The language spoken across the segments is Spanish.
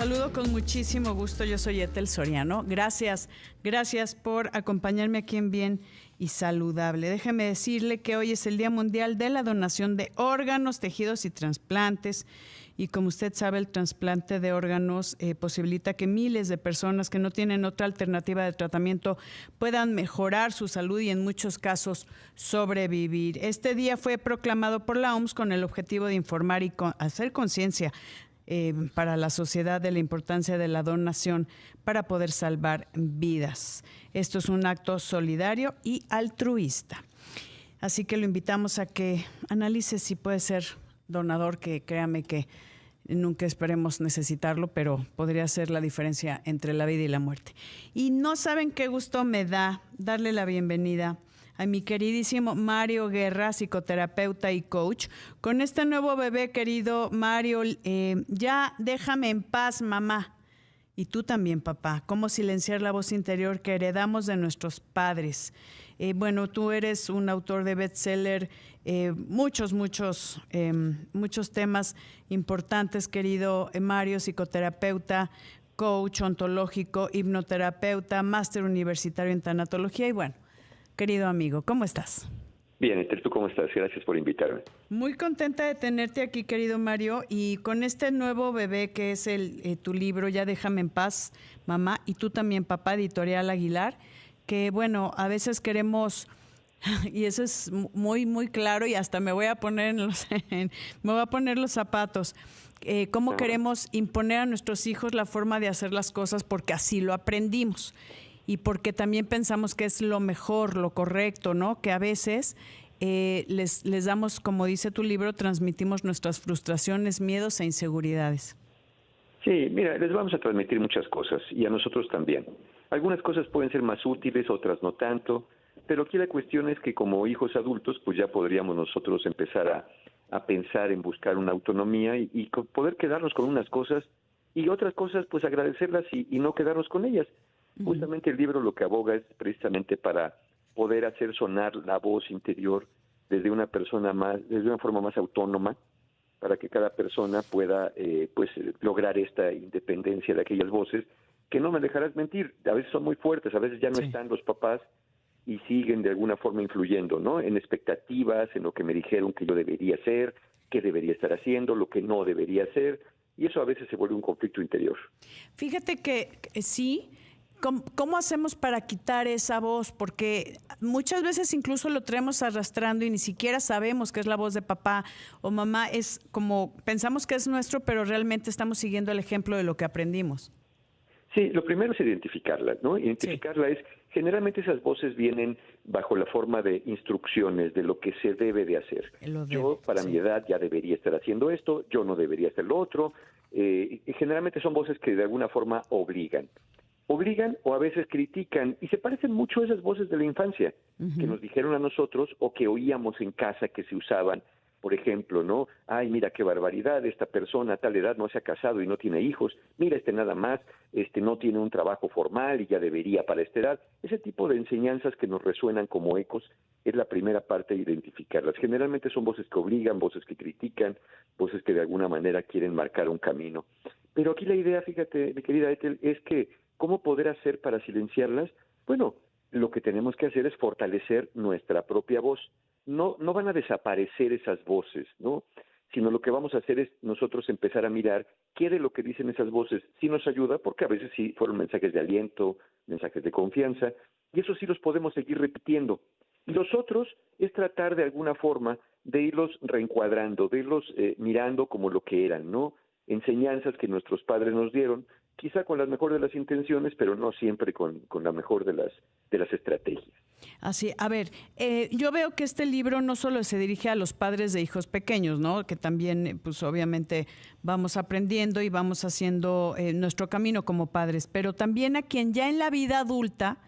Saludo con muchísimo gusto, yo soy Ethel Soriano. Gracias por acompañarme aquí en Bien y Saludable. Déjeme decirle que hoy es el Día Mundial de la Donación de Órganos, Tejidos y Trasplantes. Y como usted sabe, el trasplante de órganos posibilita que miles de personas que no tienen otra alternativa de tratamiento puedan mejorar su salud y en muchos casos sobrevivir. Este día fue proclamado por la OMS con el objetivo de informar y hacer conciencia para la sociedad de la importancia de la donación para poder salvar vidas. Esto es un acto solidario y altruista. Así que lo invitamos a que analice si puede ser donador, que créame que nunca esperemos necesitarlo, pero podría ser la diferencia entre la vida y la muerte. Y no saben qué gusto me da darle la bienvenida a mi queridísimo Mario Guerra, psicoterapeuta y coach. Con este nuevo bebé, querido Mario, ya déjame en paz, mamá. Y tú también, papá. Cómo silenciar la voz interior que heredamos de nuestros padres. Bueno, tú eres un autor de bestseller, muchos temas importantes, querido Mario, psicoterapeuta, coach ontológico, hipnoterapeuta, máster universitario en tanatología y bueno, querido amigo, ¿cómo estás? Bien, Esther, ¿tú cómo estás? Gracias por invitarme. Muy contenta de tenerte aquí, querido Mario, y con este nuevo bebé que es tu libro, Ya déjame en paz, mamá, y tú también, papá, Editorial Aguilar, que bueno, a veces queremos, y eso es muy, muy claro, y hasta me voy a poner los zapatos, cómo queremos imponer a nuestros hijos la forma de hacer las cosas porque así lo aprendimos. Y porque también pensamos que es lo mejor, lo correcto, ¿no? Que a veces les damos, como dice tu libro, transmitimos nuestras frustraciones, miedos e inseguridades. Sí, mira, les vamos a transmitir muchas cosas y a nosotros también. Algunas cosas pueden ser más útiles, otras no tanto, pero aquí la cuestión es que como hijos adultos, pues ya podríamos nosotros empezar a pensar en buscar una autonomía y poder quedarnos con unas cosas y otras cosas, pues agradecerlas y no quedarnos con ellas. Justamente el libro lo que aboga es precisamente para poder hacer sonar la voz interior desde una forma más autónoma, para que cada persona pueda lograr esta independencia de aquellas voces que no me dejarás mentir, a veces son muy fuertes, a veces ya no están los papás y siguen de alguna forma influyendo, ¿no? En expectativas, en lo que me dijeron que yo debería hacer, qué debería estar haciendo, lo que no debería hacer, y eso a veces se vuelve un conflicto interior. Fíjate que sí. ¿Cómo hacemos para quitar esa voz? Porque muchas veces incluso lo traemos arrastrando y ni siquiera sabemos que es la voz de papá o mamá. Es como pensamos que es nuestro, pero realmente estamos siguiendo el ejemplo de lo que aprendimos. Sí, lo primero es identificarla, ¿no? Identificarla es, generalmente esas voces vienen bajo la forma de instrucciones de lo que se debe de hacer. Yo, para mi edad, ya debería estar haciendo esto, yo no debería hacer lo otro. Y generalmente son voces que de alguna forma obligan o a veces critican, y se parecen mucho a esas voces de la infancia que nos dijeron a nosotros o que oíamos en casa que se usaban. Por ejemplo, ¿no? Ay, mira qué barbaridad, esta persona a tal edad no se ha casado y no tiene hijos, mira nada más, no tiene un trabajo formal y ya debería para esta edad. Ese tipo de enseñanzas que nos resuenan como ecos es la primera parte de identificarlas. Generalmente son voces que obligan, voces que critican, voces que de alguna manera quieren marcar un camino. Pero aquí la idea, fíjate, mi querida Ethel, es que ¿cómo poder hacer para silenciarlas? Bueno, lo que tenemos que hacer es fortalecer nuestra propia voz. No van a desaparecer esas voces, ¿no? Sino lo que vamos a hacer es nosotros empezar a mirar qué de lo que dicen esas voces sí nos ayuda, porque a veces sí fueron mensajes de aliento, mensajes de confianza, y eso sí los podemos seguir repitiendo. Y los otros es tratar de alguna forma de irlos reencuadrando, de irlos mirando como lo que eran, ¿no? Enseñanzas que nuestros padres nos dieron, quizá con la mejor de las intenciones, pero no siempre con la mejor de las estrategias. Así, a ver, yo veo que este libro no solo se dirige a los padres de hijos pequeños, ¿no? Que también, pues obviamente vamos aprendiendo y vamos haciendo nuestro camino como padres, pero también a quien ya en la vida adulta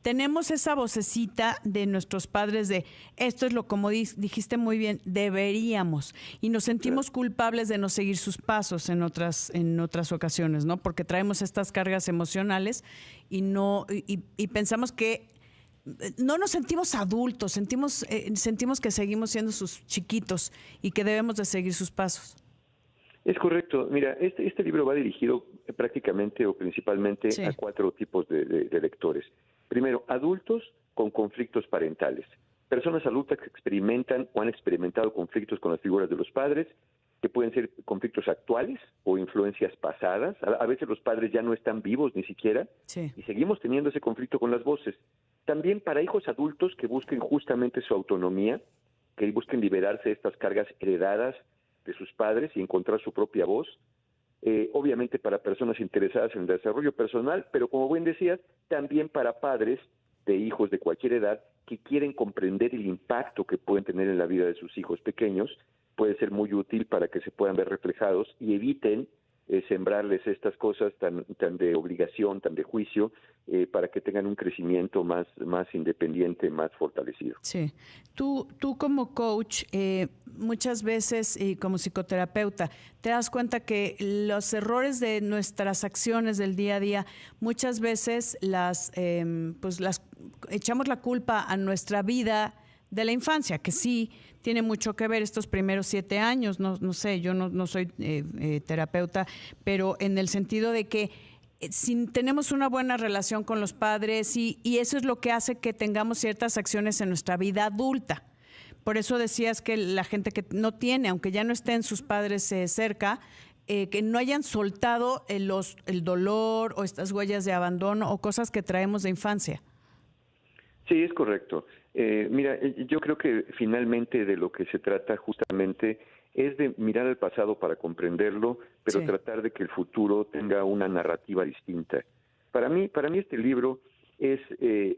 tenemos esa vocecita de nuestros padres de esto es lo, como dijiste muy bien, deberíamos, y nos sentimos culpables de no seguir sus pasos en otras ocasiones, ¿no? Porque traemos estas cargas emocionales y pensamos que no nos sentimos adultos, sentimos que seguimos siendo sus chiquitos y que debemos de seguir sus pasos. Es correcto. Mira, este libro va dirigido prácticamente o principalmente Sí, a 4 tipos de lectores. Primero, adultos con conflictos parentales. Personas adultas que experimentan o han experimentado conflictos con las figuras de los padres, que pueden ser conflictos actuales o influencias pasadas. A veces los padres ya no están vivos ni siquiera sí, y seguimos teniendo ese conflicto con las voces. También para hijos adultos que busquen justamente su autonomía, que busquen liberarse de estas cargas heredadas de sus padres y encontrar su propia voz. Obviamente para personas interesadas en el desarrollo personal, pero como bien decías, también para padres de hijos de cualquier edad que quieren comprender el impacto que pueden tener en la vida de sus hijos pequeños. Puede ser muy útil para que se puedan ver reflejados y eviten sembrarles estas cosas tan de obligación, tan de juicio, para que tengan un crecimiento más independiente, más fortalecido. sí. Tú como coach, muchas veces y como psicoterapeuta, te das cuenta que los errores de nuestras acciones del día a día, muchas veces pues las echamos la culpa a nuestra vida de la infancia, que sí tiene mucho que ver estos primeros 7 años, no sé, yo no soy terapeuta, pero en el sentido de que si tenemos una buena relación con los padres y eso es lo que hace que tengamos ciertas acciones en nuestra vida adulta. Por eso decías que la gente que no tiene, aunque ya no estén sus padres cerca, que no hayan soltado el dolor o estas huellas de abandono o cosas que traemos de infancia. Sí, es correcto. Mira, yo creo que finalmente de lo que se trata justamente es de mirar al pasado para comprenderlo, pero Sí. tratar de que el futuro tenga una narrativa distinta. Para mí este libro es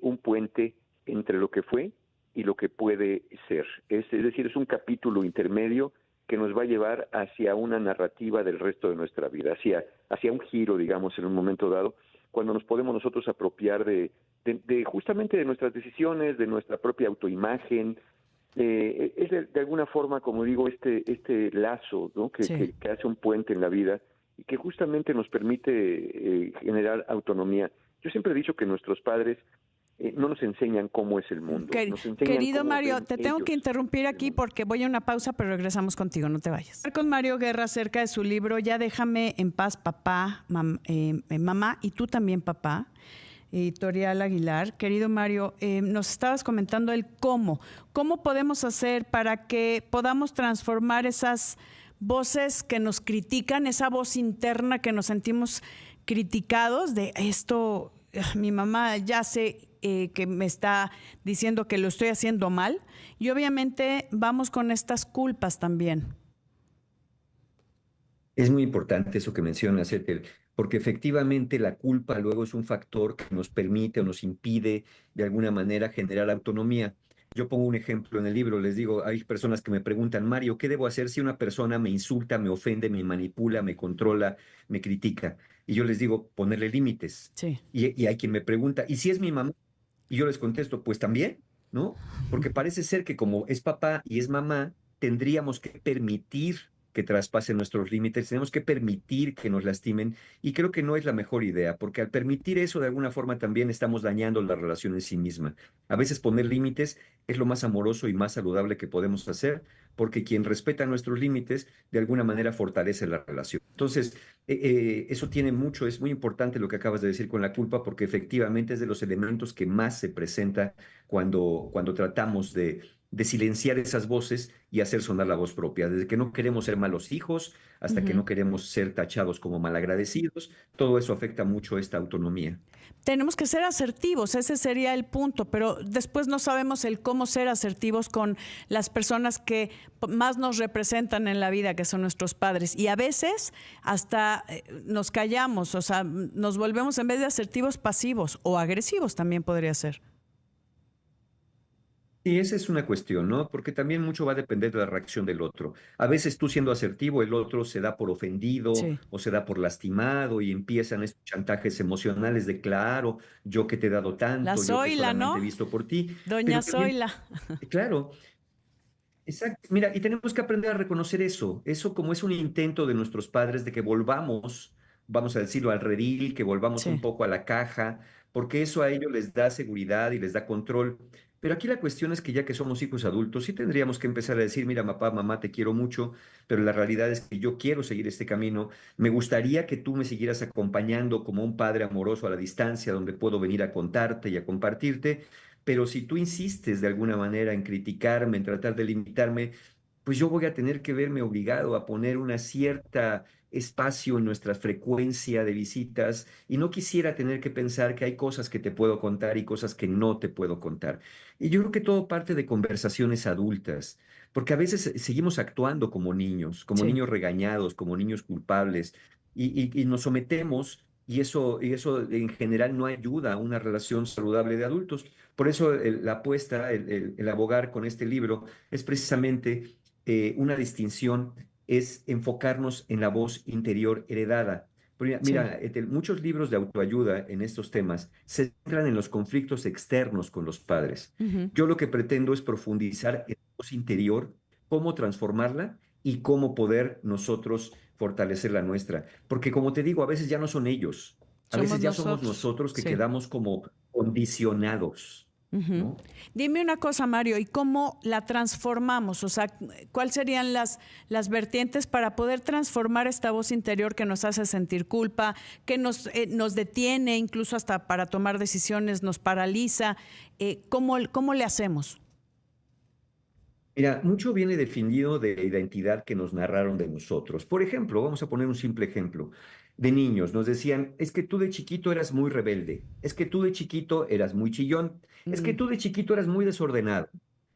un puente entre lo que fue y lo que puede ser. Es decir, es un capítulo intermedio que nos va a llevar hacia una narrativa del resto de nuestra vida, hacia un giro, digamos, en un momento dado, cuando nos podemos nosotros apropiar de justamente de nuestras decisiones, de nuestra propia autoimagen. Es de alguna forma, como digo, este lazo, ¿no? Sí. que hace un puente en la vida y que justamente nos permite generar autonomía. Yo siempre he dicho que nuestros padres no nos enseñan cómo es el mundo, nos enseñan Querido cómo Mario, ven te tengo ellos que interrumpir el aquí mundo. porque voy a una pausa, pero regresamos contigo, no te vayas. Con Mario Guerra acerca de su libro Ya déjame en paz, papá, mamá y tú también, papá. Editorial Aguilar. Querido Mario, nos estabas comentando el cómo. ¿Cómo podemos hacer para que podamos transformar esas voces que nos critican, esa voz interna que nos sentimos criticados de esto? Mi mamá ya sé que me está diciendo que lo estoy haciendo mal y obviamente vamos con estas culpas también. Es muy importante eso que mencionas, Ethel, porque efectivamente la culpa luego es un factor que nos permite o nos impide de alguna manera generar autonomía. Yo pongo un ejemplo en el libro, les digo, hay personas que me preguntan, Mario, ¿qué debo hacer si una persona me insulta, me ofende, me manipula, me controla, me critica? Y yo les digo, ponerle límites. Sí. Y hay quien me pregunta, ¿y si es mi mamá? Y yo les contesto, pues también, ¿no? Porque parece ser que como es papá y es mamá, tendríamos que permitir que traspasen nuestros límites, tenemos que permitir que nos lastimen y creo que no es la mejor idea, porque al permitir eso de alguna forma también estamos dañando la relación en sí misma. A veces poner límites es lo más amoroso y más saludable que podemos hacer, porque quien respeta nuestros límites de alguna manera fortalece la relación. Entonces, eso tiene mucho, es muy importante lo que acabas de decir con la culpa, porque efectivamente es de los elementos que más se presenta cuando tratamos de silenciar esas voces y hacer sonar la voz propia. Desde que no queremos ser malos hijos hasta que Ujú. no queremos ser tachados como malagradecidos, todo eso afecta mucho esta autonomía. Tenemos que ser asertivos, ese sería el punto, pero después no sabemos el cómo ser asertivos con las personas que más nos representan en la vida, que son nuestros padres. Y a veces hasta nos callamos, o sea, nos volvemos en vez de asertivos pasivos o agresivos también podría ser. Y esa es una cuestión, ¿no? Porque también mucho va a depender de la reacción del otro. A veces tú siendo asertivo, el otro se da por ofendido Sí. o se da por lastimado y empiezan estos chantajes emocionales de, claro, yo que te he dado La tanto, yo que Zoila, solamente ¿no? he visto por ti, Doña pero también, Zoila. claro, exacto. Mira, y tenemos que aprender a reconocer eso. Eso como es un intento de nuestros padres de que volvamos, vamos a decirlo, al redil, que volvamos un Sí. poco a la caja, porque eso a ellos les da seguridad y les da control. Pero aquí la cuestión es que ya que somos hijos adultos, sí tendríamos que empezar a decir, mira, papá, mamá, te quiero mucho, pero la realidad es que yo quiero seguir este camino. Me gustaría que tú me siguieras acompañando como un padre amoroso a la distancia, donde puedo venir a contarte y a compartirte. Pero si tú insistes de alguna manera en criticarme, en tratar de limitarme, pues yo voy a tener que verme obligado a poner una cierta espacio en nuestra frecuencia de visitas y no quisiera tener que pensar que hay cosas que te puedo contar y cosas que no te puedo contar. Y yo creo que todo parte de conversaciones adultas, porque a veces seguimos actuando como Sí. niños regañados, como niños culpables, y nos sometemos. Y eso en general no ayuda a una relación saludable de adultos. Por eso la apuesta, el abogar con este libro es precisamente una distinción, es enfocarnos en la voz interior heredada. Sí. Mira, muchos libros de autoayuda en estos temas se centran en los conflictos externos con los padres. Ujú. Yo lo que pretendo es profundizar en la voz interior, cómo transformarla y cómo poder nosotros fortalecer la nuestra. Porque como te digo, a veces ya no son ellos, a Somos veces ya somos nosotros. nosotros que Sí. quedamos como condicionados, Ujú. ¿no? Dime una cosa, Mario, ¿y cómo la transformamos? O sea, ¿cuáles serían las vertientes para poder transformar esta voz interior que nos hace sentir culpa, que nos detiene incluso hasta para tomar decisiones, nos paraliza? ¿Cómo le hacemos? Mira, mucho viene definido de la identidad que nos narraron de nosotros. Por ejemplo, vamos a poner un simple ejemplo. De niños nos decían, es que tú de chiquito eras muy rebelde, es que tú de chiquito eras muy chillón, es que Mm, tú de chiquito eras muy desordenado.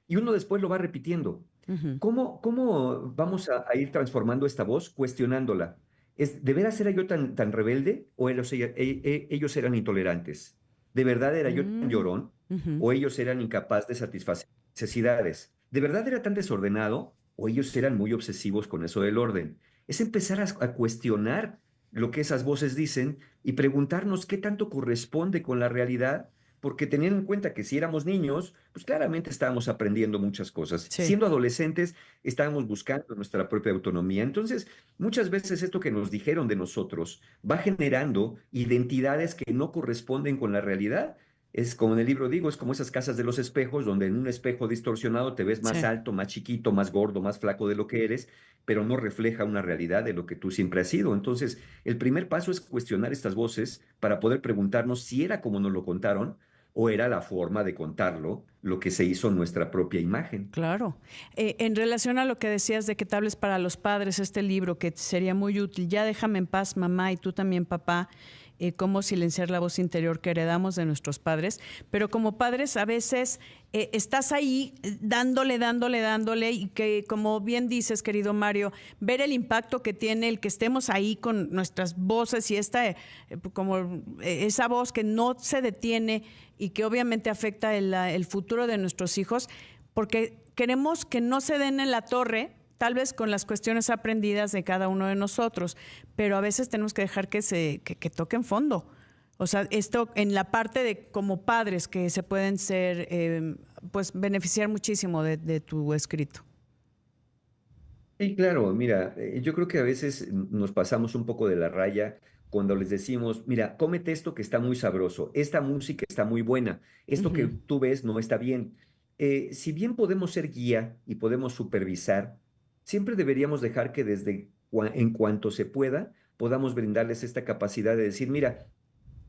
Y uno después lo va repitiendo. ujú. ¿Cómo vamos a ir transformando esta voz? Cuestionándola. ¿De veras era yo tan rebelde o ellos eran intolerantes? ¿De verdad era yo tan Mm, llorón ujú. o ellos eran incapaces de satisfacer necesidades? ¿De verdad era tan desordenado o ellos eran muy obsesivos con eso del orden? Es empezar a cuestionar lo que esas voces dicen y preguntarnos qué tanto corresponde con la realidad, porque teniendo en cuenta que si éramos niños, pues claramente estábamos aprendiendo muchas cosas. Sí. Siendo adolescentes, estábamos buscando nuestra propia autonomía. Entonces, muchas veces esto que nos dijeron de nosotros va generando identidades que no corresponden con la realidad. Es como en el libro digo, es como esas casas de los espejos, donde en un espejo distorsionado te ves más Sí. alto, más chiquito, más gordo, más flaco de lo que eres, pero no refleja una realidad de lo que tú siempre has sido. Entonces, el primer paso es cuestionar estas voces para poder preguntarnos si era como nos lo contaron o era la forma de contarlo lo que se hizo en nuestra propia imagen. Claro. En relación a lo que decías de que te hables para los padres, este libro que sería muy útil, Ya déjame en paz, mamá, y tú también, papá, cómo silenciar la voz interior que heredamos de nuestros padres. Pero como padres a veces estás ahí dándole, y que, como bien dices, querido Mario, ver el impacto que tiene el que estemos ahí con nuestras voces y esa voz que no se detiene y que obviamente afecta el futuro de nuestros hijos, porque queremos que no se den en la torre, tal vez con las cuestiones aprendidas de cada uno de nosotros, pero a veces tenemos que dejar que toquen fondo. O sea, esto en la parte de como padres que se pueden pues beneficiar muchísimo de tu escrito. Sí, claro, mira, yo creo que a veces nos pasamos un poco de la raya cuando les decimos, mira, cómete esto que está muy sabroso, esta música está muy buena, esto que Ujú. tú ves no está bien. Si bien podemos ser guía y podemos supervisar, siempre deberíamos dejar que en cuanto se pueda, podamos brindarles esta capacidad de decir, mira,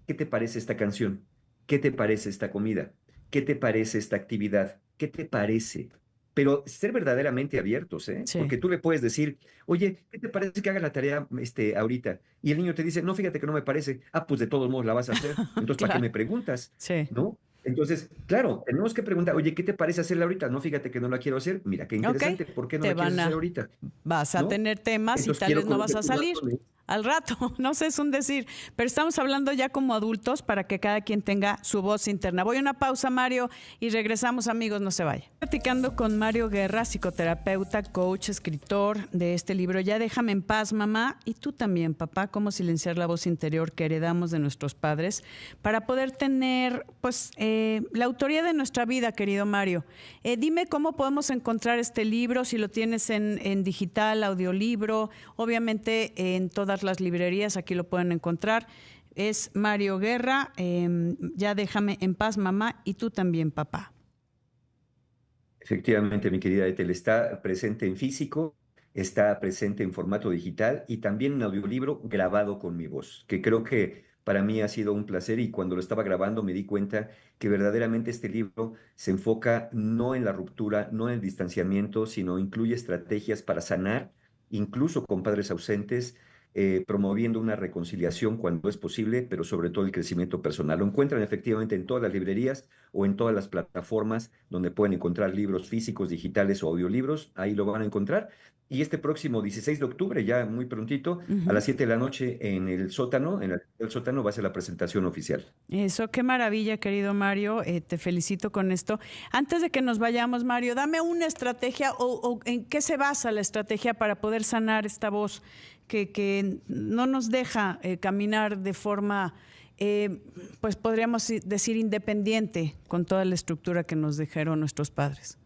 ¿qué te parece esta canción? ¿Qué te parece esta comida? ¿Qué te parece esta actividad? ¿Qué te parece? Pero ser verdaderamente abiertos, ¿eh? Sí. Porque tú le puedes decir, oye, ¿qué te parece que haga la tarea ahorita? Y el niño te dice, no, fíjate que no me parece. Ah, pues de todos modos la vas a hacer. Entonces, ¿para qué Claro. me preguntas? Sí. ¿No? Entonces, claro, tenemos que preguntar, oye, ¿qué te parece hacerla ahorita? No, fíjate que no la quiero hacer. Mira, qué Ok. interesante. ¿Por qué no Te la quieres van hacer a, ahorita? Vas a ¿No? tener temas y Entonces, tal quiero vez no vas conocer a tu salir. lado. Al rato, no sé, es un decir, pero estamos hablando ya como adultos para que cada quien tenga su voz interna. Voy a una pausa, Mario, y regresamos, amigos, no se vaya. Platicando con Mario Guerra, psicoterapeuta, coach, escritor de este libro, Ya déjame en paz, mamá, y tú también, papá, cómo silenciar la voz interior que heredamos de nuestros padres para poder tener, pues, la autoría de nuestra vida, querido Mario. Dime cómo podemos encontrar este libro, si lo tienes en digital, audiolibro, obviamente en todas las librerías, aquí lo pueden encontrar. Es Mario Guerra, Ya déjame en paz, mamá, y tú también, papá. Efectivamente, mi querida Ethel, está presente en físico, está presente en formato digital y también en audiolibro grabado con mi voz, que creo que para mí ha sido un placer y cuando lo estaba grabando me di cuenta que verdaderamente este libro se enfoca no en la ruptura, no en el distanciamiento, sino incluye estrategias para sanar, incluso con padres ausentes, promoviendo una reconciliación cuando es posible, pero sobre todo el crecimiento personal. Lo encuentran efectivamente en todas las librerías o en todas las plataformas donde pueden encontrar libros físicos, digitales o audiolibros, ahí lo van a encontrar. Y este próximo 16 de octubre, ya muy prontito, a las 7 de la noche en el sótano, en el sótano va a ser la presentación oficial. Eso, qué maravilla, querido Mario. Te felicito con esto. Antes de que nos vayamos, Mario, dame una estrategia o en qué se basa la estrategia para poder sanar esta voz que no nos deja caminar de forma, pues podríamos decir, independiente con toda la estructura que nos dejaron nuestros padres.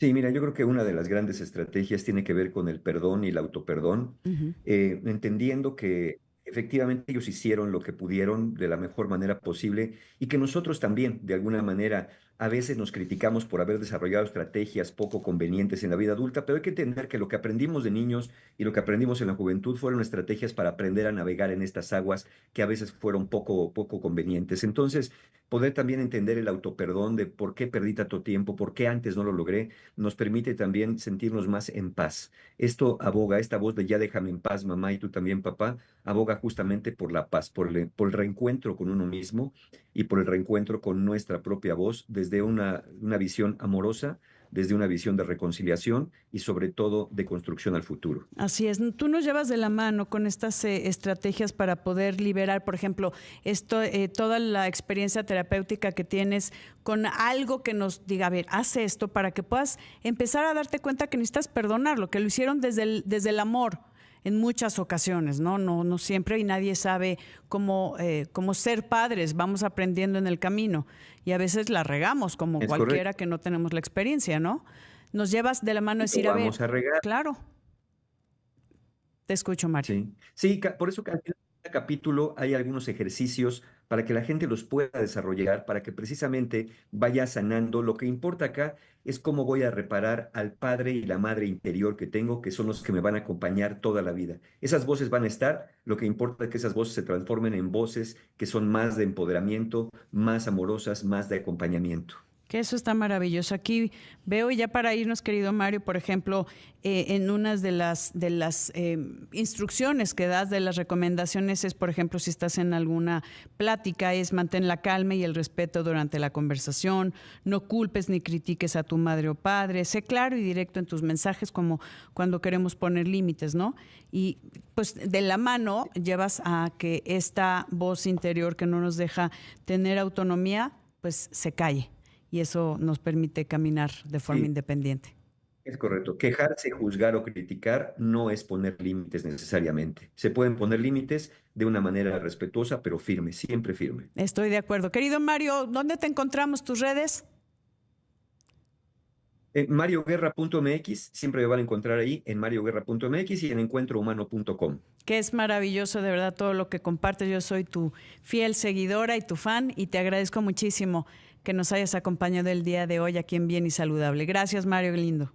Sí, mira, yo creo que una de las grandes estrategias tiene que ver con el perdón y el autoperdón, entendiendo que efectivamente ellos hicieron lo que pudieron de la mejor manera posible y que nosotros también, de alguna manera, a veces nos criticamos por haber desarrollado estrategias poco convenientes en la vida adulta, pero hay que entender que lo que aprendimos de niños y lo que aprendimos en la juventud fueron estrategias para aprender a navegar en estas aguas que a veces fueron poco convenientes. Entonces, poder también entender el autoperdón de por qué perdí tanto tiempo, por qué antes no lo logré, nos permite también sentirnos más en paz. Esto aboga, esta voz de ya déjame en paz, mamá, y tú también, papá, aboga justamente por la paz, por el reencuentro con uno mismo y por el reencuentro con nuestra propia voz desde una visión amorosa, desde una visión de reconciliación y sobre todo de construcción al futuro. Así es. Tú nos llevas de la mano con estas estrategias para poder liberar, por ejemplo, toda la experiencia terapéutica que tienes con algo que nos diga, a ver, haz esto para que puedas empezar a darte cuenta que necesitas perdonarlo, que lo hicieron desde el amor en muchas ocasiones, ¿no? No siempre, y nadie sabe cómo ser padres, vamos aprendiendo en el camino y a veces la regamos como Es cualquiera correcto. que no tenemos la experiencia, ¿no? Nos llevas de la mano a Y lo decir, a ver, vamos a regar. claro, te escucho, Mario. Sí, sí, por eso que al final de cada capítulo hay algunos ejercicios para que la gente los pueda desarrollar, para que precisamente vaya sanando. Lo que importa acá es cómo voy a reparar al padre y la madre interior que tengo, que son los que me van a acompañar toda la vida. Esas voces van a estar, lo que importa es que esas voces se transformen en voces que son más de empoderamiento, más amorosas, más de acompañamiento. Que eso está maravilloso. Aquí veo, y ya para irnos, querido Mario, por ejemplo, en unas de las instrucciones que das, de las recomendaciones, es, por ejemplo, si estás en alguna plática, es mantén la calma y el respeto durante la conversación, no culpes ni critiques a tu madre o padre, sé claro y directo en tus mensajes, como cuando queremos poner límites, ¿no? Y pues de la mano llevas a que esta voz interior que no nos deja tener autonomía, pues se calle. Y eso nos permite caminar de forma independiente. Es correcto. Quejarse, juzgar o criticar no es poner límites necesariamente. Se pueden poner límites de una manera respetuosa, pero firme, siempre firme. Estoy de acuerdo. Querido Mario, ¿dónde te encontramos, tus redes? MarioGuerra.mx, siempre me van a encontrar ahí en MarioGuerra.mx y en encuentrohumano.com. Que es maravilloso, de verdad, todo lo que compartes. Yo soy tu fiel seguidora y tu fan y te agradezco muchísimo que nos hayas acompañado el día de hoy aquí en Bien y Saludable. Gracias, Mario, lindo.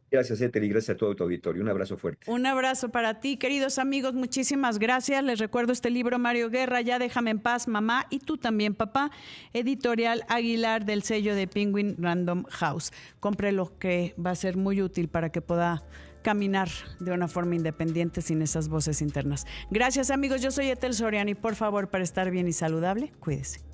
Gracias, Ethel, y gracias a todo tu auditorio. Un abrazo fuerte. Un abrazo para ti, queridos amigos. Muchísimas gracias. Les recuerdo este libro, Mario Guerra, Ya déjame en paz, mamá, y tú también, papá. Editorial Aguilar, del sello de Penguin Random House. Cómprelo, que va a ser muy útil para que pueda caminar de una forma independiente sin esas voces internas. Gracias, amigos. Yo soy Ethel Soriano y por favor, para estar bien y saludable, cuídese.